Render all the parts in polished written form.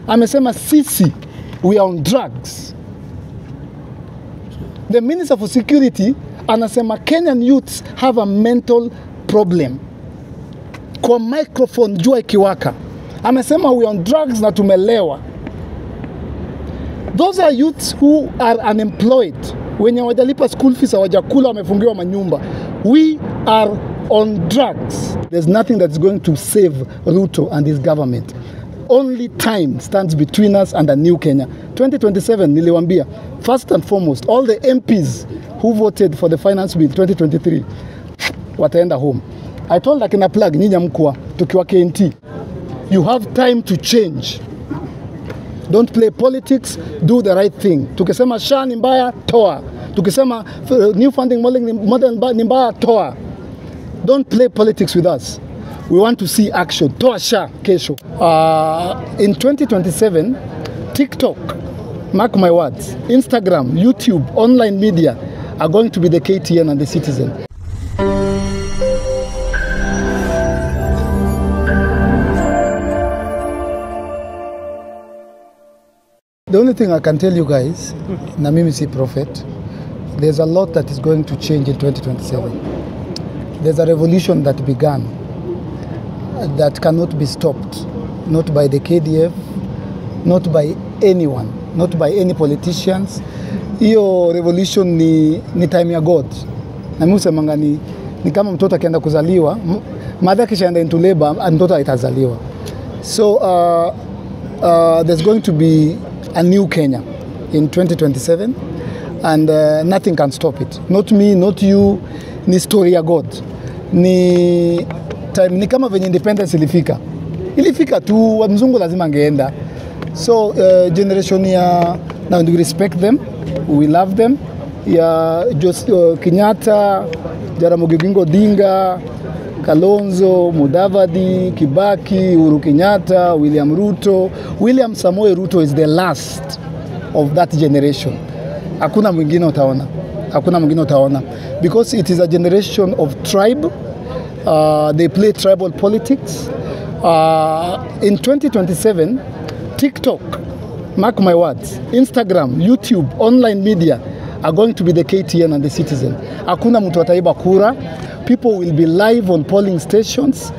amesema sisi we are on drugs. The Minister for Security anasema Kenyan youths have a mental problem. Kwa microphone jua ikiwaka amesema we are on drugs na tumelewa. Those are youths who are unemployed, wenye wajalipa school fees, hawajakula, wamefungiwa manyumba. We are on drugs. There's nothing that's going to save Ruto and his government. Only time stands between us and a new Kenya. 2027 niliwambia, first and foremost, all the MPs who voted for the finance bill 2023 wataenda home. I told akina plug nyinyi mkua tukiwa KNT, you have time to change. Don't play politics, do the right thing. Tukisema SHA ni mbaya, toa. Tukisema new funding model ni mbaya, toa. Don't play politics with us. We want to see action. Toa SHA kesho. In 2027, TikTok, mark my words, Instagram, YouTube, online media are going to be the KTN and the Citizen. The only thing I can tell you guys, na mimi si prophet, there's a lot that is going to change in 2027. There's a revolution that began that cannot be stopped, not by the KDF, not by anyone, not by any politicians. Hiyo revolution ni time ya God. Na mimi usemanga ni kama mtoto akienda kuzaliwa, mother kishaenda into labor, mtoto itazaliwa. So there's going to be a new Kenya in 2027 and nothing can stop it. Not me, not you, ni story ya God. Ni kama venye independence ilifika tu, mzungu lazima angeenda. So generation ya, now we respect them, we love them, ya Kenyatta, Jaramogi Oginga Odinga, Kalonzo, Mudavadi, Kibaki, Uhuru Kenyatta, William Ruto. William Samoei Ruto is the last of that generation. Hakuna mwingine utaona. Hakuna mwingine utaona. Because it is a generation of tribe. They play tribal politics. In 2027, TikTok, mark my words, Instagram, YouTube, online media are going to be the KTN and the Citizen. Hakuna mtu ataiba kura. People will be live on polling stations.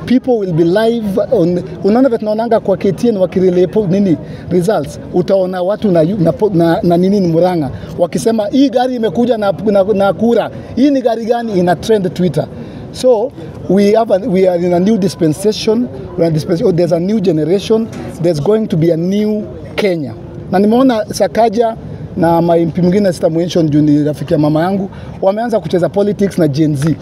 People will be live on, unaona vitu naonanga kwa KTN wakirelay nini results, utaona watu na nini ni Murang'a wakisema hii gari imekuja na kura, hii ni gari gani, ina trend Twitter. So we are in a new dispensation. There's a new generation. There's going to be a new Kenya. Na nimeona Sakaja na MP mwingine sitamumention juu ni rafiki ya mama yangu wameanza kucheza politics na Gen Z.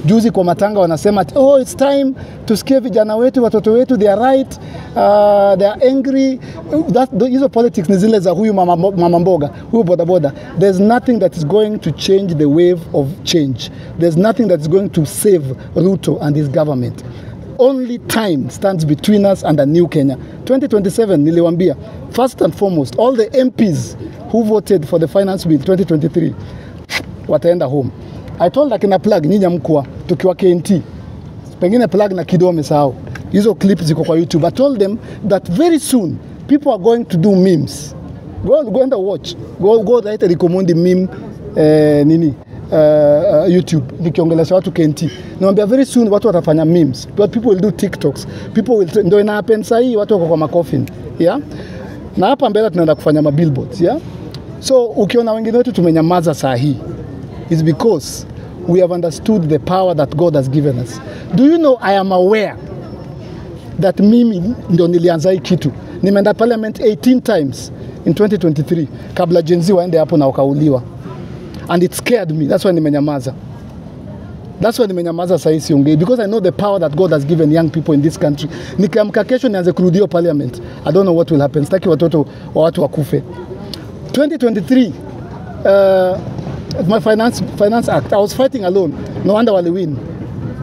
Juzi kwa matanga wanasema oh, it's time to scare vijana wetu, watoto wetu, they are right, they are angry. Hizo politics ni zile za huyu mama mboga, huyu bodaboda. There's nothing that is going to change the wave of change. There's nothing that is going to save Ruto and his government. Only time stands between us and a new Kenya. 2027 niliwambia, first and foremost, all the MPs who voted for the finance bill 2023 wataenda home. I told akina plug nyinyi mkua tukiwa KNT, pengine plug na Kido wamesahau hizo clips ziko kwa YouTube. I told them that very soon people are going to do memes. Go and watch. Go write a recommended meme YouTube nikiongelesha watu KNT. Naambia very soon watu watafanya memes. But people will do TikToks. People will ndio ina happen saa hii watu wako kwa makofin. Yeah? Na hapa mbele tunaenda kufanya mabillboards, yeah? So ukiona wengine wetu tumenyamaza saa hii is because we have understood the power that God has given us. Do you know I am aware that mimi ndio nilianza hii kitu. Nimeenda parliament 18 times in 2023 kabla Gen Z waende hapo na wakauliwa. And it scared me. That's why nimenyamaza. That's why nimenyamaza saa hii siongei, because I know the power that God has given young people in this country. Nikiamka kesho nianze kurudia parliament, I don't know what will happen. Sitaki watoto wa watu wakufe. 2023 my finance act, I was fighting alone. No wonder wali win.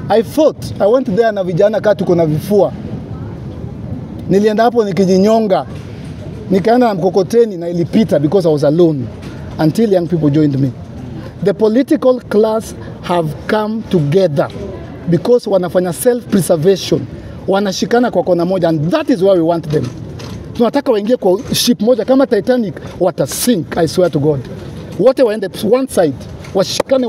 I fought. I went there na vijana katu kuna vifua. Nilienda hapo nikijinyonga. Nikaenda na mkokoteni na ilipita because I was alone until young people joined me. The political class have come together because wanafanya self-preservation. Wanashikana kwa kona moja, and that is why we want them. tunataka waingie kwa ship moja kama Titanic, watasink, I swear to God. Wote waende one side, washikane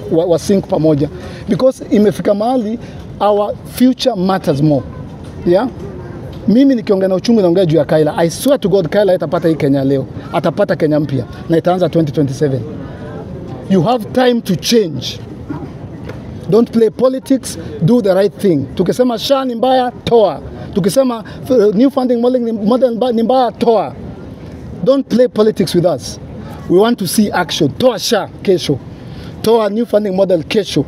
wasink pamoja, because imefika mahali our future matters more. Yeah? Mimi nikiongea na uchungu naongea juu ya Kayla. I swear to God, Kayla atapata hii Kenya leo. Atapata Kenya mpya na itaanza 2027. You have time to change. Don't play politics, do the right thing. Tukisema SHA ni mbaya, toa. Tukisema new funding model ni mbaya, toa. Don't play politics with us. We want to see action. Toa SHA kesho. Toa new funding model kesho.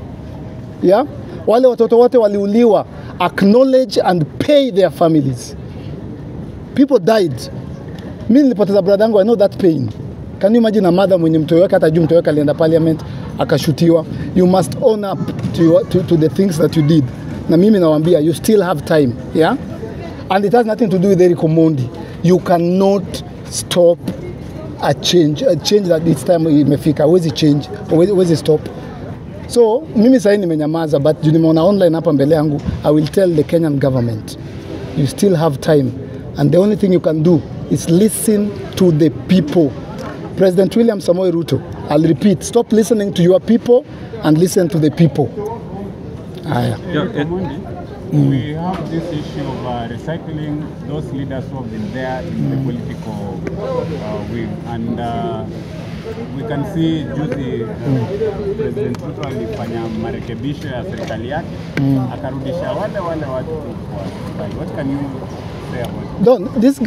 Yeah? Wale watoto wote waliuliwa, acknowledge and pay their families. People died. Mimi nilipoteza brother yangu, I know that pain. Can you imagine a mother mwenye mtoto wake hata juu mtoto wake alienda parliament akashutiwa? You must own up to the things that you did. Na mimi nawaambia, you still have time, yeah? And it has nothing to do with Eric Omondi. You cannot stop a change that it's time imefika. Huwezi change, huwezi stop. So mimi sasa nimenyamaza, but nimeona online hapa mbele yangu, I will tell the Kenyan government, you still have time, and the only thing you can do is listen to the people. President William Samoei Ruto, I'll repeat, stop listening to your people and listen to the people. We have this issue of recycling those leaders who have been there in the political wing, and we can see juzi President Ruto alifanya marekebisho ya serikali yake, akarudisha wale watu kwa serikali. What can you say about it? Don't, these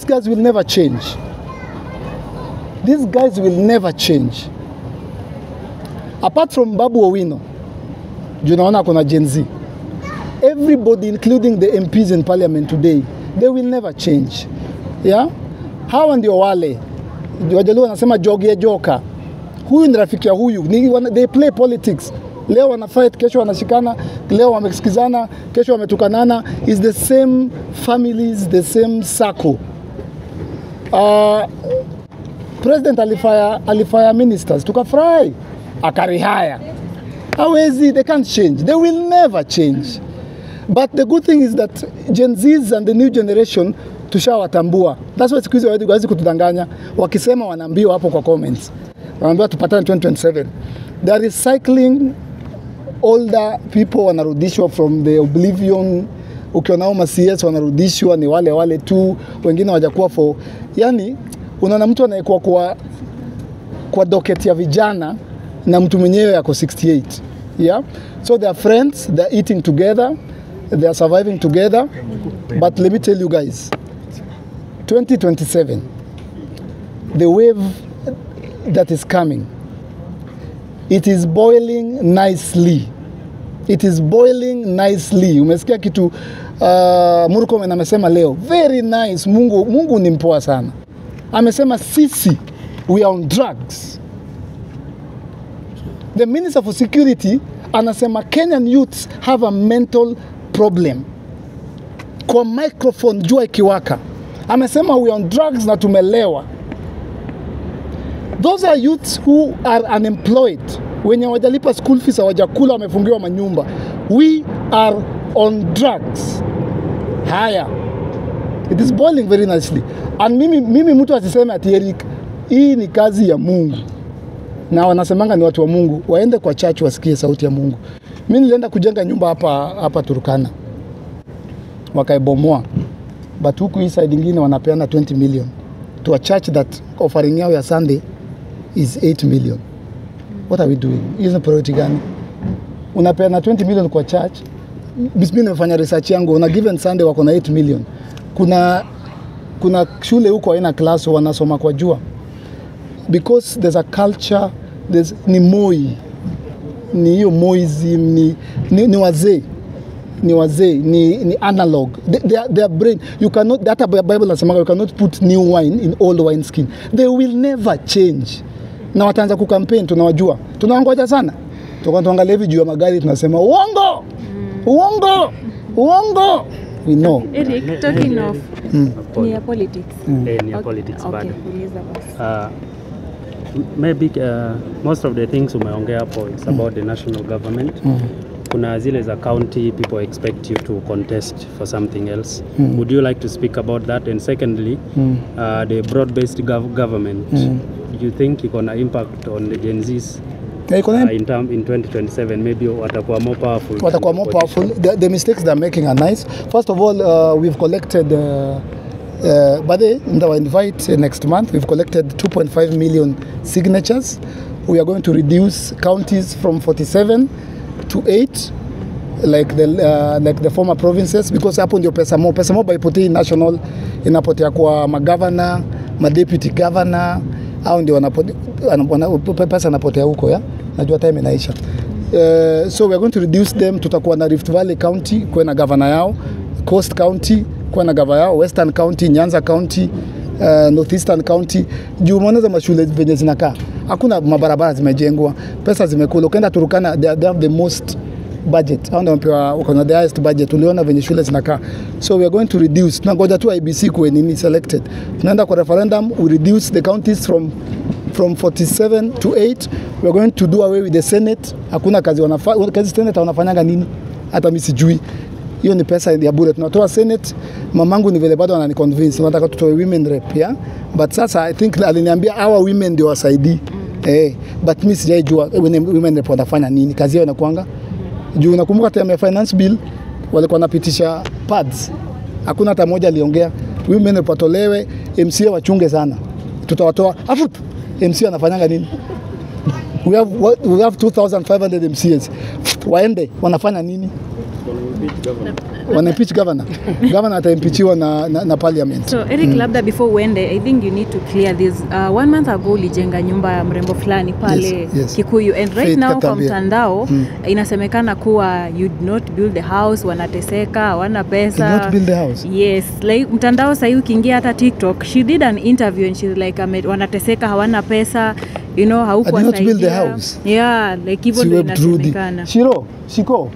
guys will never change. These guys will never change. Apart from Babu Owino, junaona kuna Gen Z. Everybody, including the MPs in parliament today, they will never change. Yeah? Hawa ndio wale. Wajaluo wanasema jogie joka. Huyu ni rafiki ya huyu. They play politics. Leo wana fight, kesho wanashikana, leo wamesikizana, kesho wametukanana. It's the same families, the same circle. President alifire ministers, tukafurahi, akarihaya. Hawezi, they can't change. They will never change. But the good thing is that Gen Zs and the new generation tushawatambua. That's why siku hizi hawezi kutudanganya. Wakisema wanaambiwa hapo kwa comments. Wanaambiwa tupatane 2027. They are recycling older people, wanarudishwa from the oblivion. Ukionao ma CS wanarudishwa ni wale tu, wengine hawajakuwa for. Yani unaona mtu anayekuwa kwa docket ya vijana na mtu mwenyewe yako 68. Yeah? So they are friends, they are eating together, they are surviving together. But let me tell you guys, 2027, the wave that is coming, it is boiling nicely. It is boiling nicely. Umesikia kitu Murkomen amesema leo, very nice. Mungu ni mpoa sana. Amesema sisi, we are on drugs. The Minister for Security anasema Kenyan youths have a mental problem. Kwa microphone jua ikiwaka. Amesema we are on drugs na tumelewa. Those are youths who are unemployed. Wenye wajalipa school fees, wajakula, wamefungiwa manyumba. We are on drugs. Haya. It is boiling very nicely. And mimi mtu asiseme ati Eric, hii ni kazi ya Mungu. Na wanasemanga ni watu wa Mungu, waende kwa church wasikie sauti ya Mungu. Mimi nilienda kujenga nyumba hapa Turkana. Wakaibomoa. But huku hii side nyingine wanapeana 20 million to a church that offering yao ya Sunday is 8 million. What are we doing? Hizo priority gani? Unapeana 20 million kwa church. Mimi nimefanya research yangu, una given Sunday wako na 8 million. Kuna shule huko haina class, wanasoma kwa jua. Because there's a culture, ni Moi, ni hiyo Moism, ni wazee. Ni analog. Their brain, you cannot, that Bible nasema, you cannot put new wine in old wine skin. They will never change. Na wataanza kukampeni, tunawajua. Tunawangoja sana. Tuangalie hivi juu ya magari tunasema uongo. Uongo. Uongo. We know. Eric, talking of near politics. Near politics, okay. Maybe most of the things umeongea hapo is about the national government. kuna zile za county, people expect you to contest for something else. Would you like to speak about that? And secondly, the broad-based government, do you think it's going to impact on the Gen Zs in 2027? Maybe watakuwa more powerful. Watakuwa more powerful. The mistakes they're making are nice. First of all, we've collected, by the way, invite next month, we've collected 2.5 million signatures. We are going to reduce counties from 47 to 8, like the former provinces, because hapo ndio pesa mo haipotei national, inapotea kwa magavana, deputy governor, au ndio pesa inapotea huko ya. Najua time inaisha. So we are going to reduce them. Tutakuwa na Rift Valley County kwa na governor yao, Coast County kwa na governor yao, Western County, Nyanza County, Northeastern County. Juu mwanzo mashule venye zinakaa, hakuna mabarabara zimejengwa, pesa zimekula. Ukienda Turkana, they have the most budget. Hao ndio wamepewa uko the highest budget. Uliona venye shule zinakaa. So we are going to reduce. Tunangoja tu IBC kwa nini selected. Tunaenda kwa referendum, we reduce the counties from 47 to 8. We are going to do away with the Senate. Hakuna kazi wanafanya. Kazi Senate wanafanyanga nini? Hata mimi sijui. Hiyo ni pesa ya bure. Tunatoa Senate. Mamangu ni vile bado anani convince. Nataka tutoe women rep, yeah? But sasa I think aliniambia our women ndio wasaidii. But mimi sijaijua women rep wanafanya nini? Kazi yao inakuanga. Juu nakumbuka time ya finance bill walikuwa wanapitisha pads. Hakuna hata moja aliongea. Women rep watolewe, MCA wachunge sana. Tutawatoa. Afu MCA anafanyanga nini? We have 2500 MCAs. Waende wanafanya nini? Wana impeach governor. Governor ataimpeachiwa na parliament. So Eric, labda before uende, I think you need to clear this. 1 month ago ulijenga nyumba ya mrembo fulani pale Kikuyu, and right now kwa mtandao inasemekana kuwa you did not build the house, wanateseka, hawana pesa. Did not build the house? Yes, like mtandao sasa ukiingia hata TikTok, she did an interview and she's like wanateseka, hawana pesa, you know, haukuwa saidia. I did not build the house. Yeah, like hivyo ndio inasemekana. Shiko.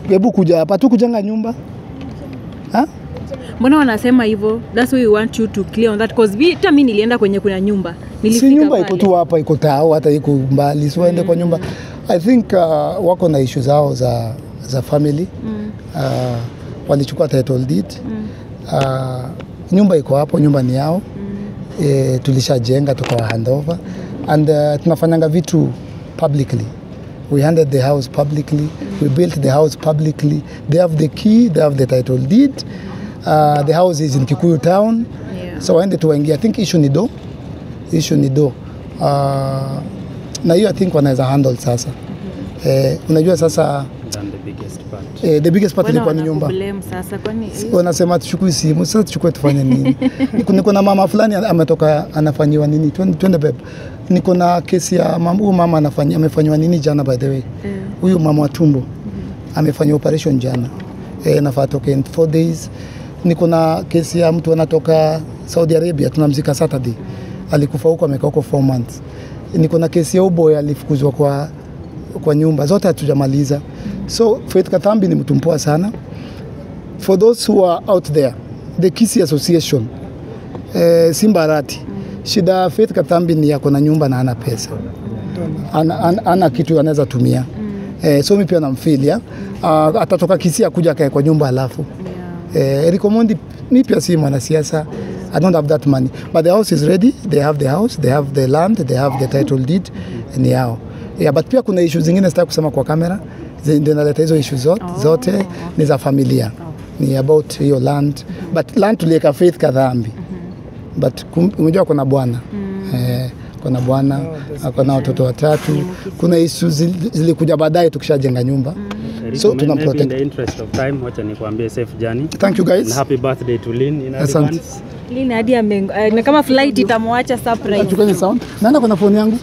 Hebu kuja hapa tu kujenga nyumba. Mbona wanasema hivyo? That's why we want you to clear on that, because hata mimi nilienda kwenye kuna nyumba. Nilifika si nyumba iko tu hapa, iko tao, hata iko mbali. So waende kwa nyumba. I think wako na issues zao za family. Walichukua title deed. Nyumba iko hapo, nyumba ni yao. Tulishajenga tukawa handover, and tunafanyanga vitu publicly. We handed the house publicly. We built the house publicly. They have the key. They have the title deed. The house is in Kikuyu town. Yeah. So waende tuwaingia. I think issue ni do. Na hiyo I think wanaweza handle sasa. Unajua sasa the biggest part ilikuwa ni nyumba. Wanasema tuchukue simu. Sasa tuchukue tufanye nini? Niko na mama fulani ametoka anafanyiwa nini? Twende bebe. Niko na kesi ya mama amefanywa nini jana, by the way. Huyu mama wa tumbo amefanywa operation jana. Nafaa toke in 4 days. Niko na kesi ya mtu anatoka Saudi Arabia, tunamzika Saturday. Alikufa huko, amekaa huko 4 months. Niko na kesi ya boy alifukuzwa kwa nyumba. Zote hatujamaliza. So Faith Katambi ni mtu mpoa sana. For those who are out there, the Kisii Association, Simbarati, shida Faith Katambi ni yako na nyumba na ana pesa. Ana kitu anaweza tumia. So mimi pia namfilia. Atatoka Kisii akuja kae kwa nyumba alafu. Eric Omondi mimi pia si mwanasiasa. I don't have that money. But the house is ready. They have the house, they have the land, they have the title deed ni yao. But pia kuna issues zingine sitaki kusema kwa kamera. Ndio naleta hizo issues zote ni za familia. Ni about hiyo land. But land tulieka Faith Kadhambi. But unajua kuna bwana. Kuna bwana, kuna watoto 3. Kuna issues zilikuja baadaye tukishajenga nyumba. So tuna protect. In the interest of time, wacha nikwambie safe journey. Thank you guys. And happy birthday to Lynn in advance. Lynn hadi na kama flight itamwacha surprise. Chukua ni sound. Nani kuna phone yangu?